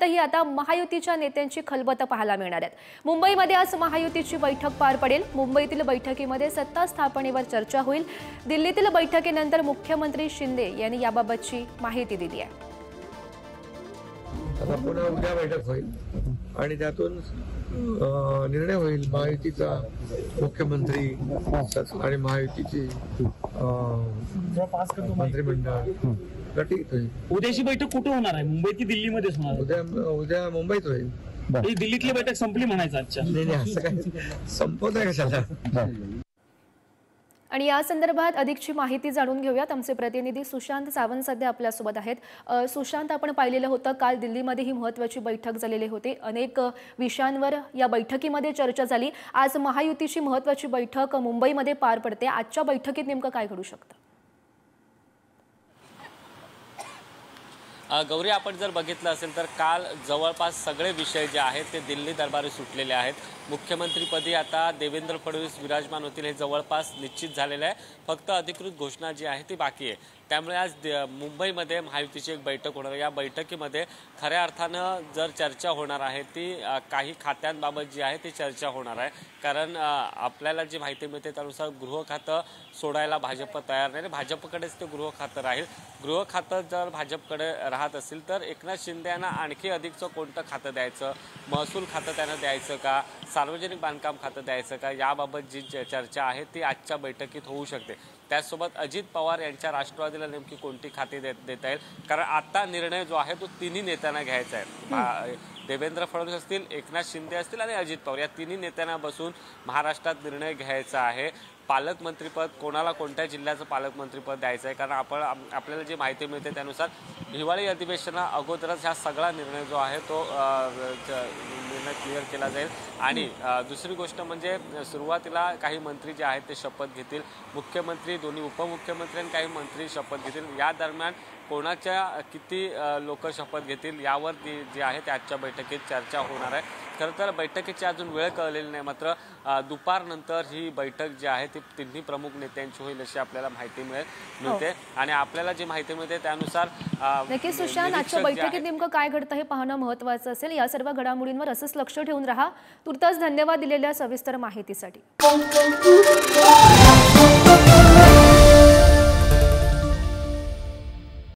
मुंबईतही आता महायुतीच्या नेत्यांची खलबत पाहायला मिळणार आहे। मुंबईमध्ये आज महायुतीची बैठक पार पडेल। मुंबईतील बैठकीमध्ये सत्ता स्थापनेवर चर्चा होईल। दिल्लीतील बैठकीनंतर मुख्यमंत्री शिंदे यांनी याबाबतची माहिती दिली आहे। आता पुन्हा उद्या बैठक होईल आणि त्यातून निर्णय होईल। महायुतीचा मुख्यमंत्री आणि महायुतीची मंत्रिमंडळ गठीत होईल। उद्याची बैठक कुठे होणार आहे? मुंबईत की दिल्लीमध्येच होणार? उद्या मुंबईत होईल। दिल्लीतली बैठक संपली म्हणायचं आजच्या? नाही, असं काय संपवताय कशाला। आणि या संदर्भात अधिकची माहिती जाणून घेऊयात। आमचे प्रतिनिधी सुशांत सावंत सध्या आपल्यासोबत आहेत। सुशांत, आपण पाहिलेलं होतं काल दिल्लीमध्ये ही महत्त्वाची बैठक झालेली होती। अनेक विषयांवर या बैठकीमध्ये चर्चा झाली। आज महायुतीची महत्त्वाची बैठक मुंबईमध्ये पार पडते। आजच्या बैठकीत नेमकं काय घडू शकतं? गौरी, आपण जर बघितलं असेल तर काल जवळपास सगळे विषय जे आहेत ते दिल्ली दरबारी सुटलेले आहेत। मुख्यमंत्रीपदी आता देवेंद्र फडणवीस विराजमान होतील हे जवळपास निश्चित झालेलं आहे। फक्त अधिकृत घोषणा जी आहे ती बाकी आहे। त्यामुळे आज मुंबईमध्ये महायुतीची एक बैठक होणार आहे। या बैठकीमध्ये खऱ्या अर्थानं जर चर्चा होणार आहे ती काही खात्यांबाबत जी आहे ती चर्चा होणार आहे। कारण आपल्याला जी माहिती मिळते त्यानुसार गृह खातं सोडायला भाजप तयार नाही, भाजपकडेच ते गृह खातं राहील। गृह खातं जर भाजपकडे राहत असेल तर एकनाथ शिंदे यांना आणखी अधिकचं कोणतं खातं द्यायचं, महसूल खातं त्यांना द्यायचं का, सार्वजनिक बांधकाम खातं द्यायचं का, याबाबत जी चर्चा आहे ती आजच्या बैठकीत होऊ शकते। त्याचसोबत अजित पवार यांच्या राष्ट्रवादीला नेमकी कोणती खाती देता येईल, कारण आता निर्णय जो आहे तो तिन्ही नेत्यांना घ्यायचा आहे। देवेंद्र फडणवीस असतील, एकनाथ शिंदे असतील आणि अजित पवार या तिन्ही नेत्यांना बसून महाराष्ट्रात निर्णय घ्यायचा आहे। पालकमंत्रीपद कोणाला, कोणत्या जिल्ह्याचं पालकमंत्रीपद द्यायचं आहे, कारण आपल्याला जी माहिती मिळते त्यानुसार हिवाळी अधिवेशना अगोदरच हा सगळा निर्णय जो आहे तो निर्णय क्लिअर केला जाईल। आणि दुसरी गोष्ट म्हणजे सुरुवातीला काही मंत्री जे आहेत ते शपथ घेतील, मुख्यमंत्री, दोन्ही उपमुख्यमंत्री आणि काही मंत्री शपथ घेतील। या दरम्यान कोणाच्या किती लोक शपथ घेतील यावर जी आहे ते आजच्या बैठकीत चर्चा होणार आहे। खरं तर बैठकीची अजून वेळ कळलेली नाही, मात्र दुपारनंतर ही बैठक जी आहे ती तिन्ही प्रमुख नेत्यांची होईल अशी आपल्याला माहिती मिळते। आणि आपल्याला जी माहिती मिळते त्यानुसार नक्कीच सुशांत, आजच्या बैठकीत नेमकं काय घडतं हे पाहणं महत्त्वाचं असेल। या सर्व घडामोडींवर असंच लक्ष ठेवून राहा। तुर्तास धन्यवाद दिलेल्या सविस्तर माहितीसाठी।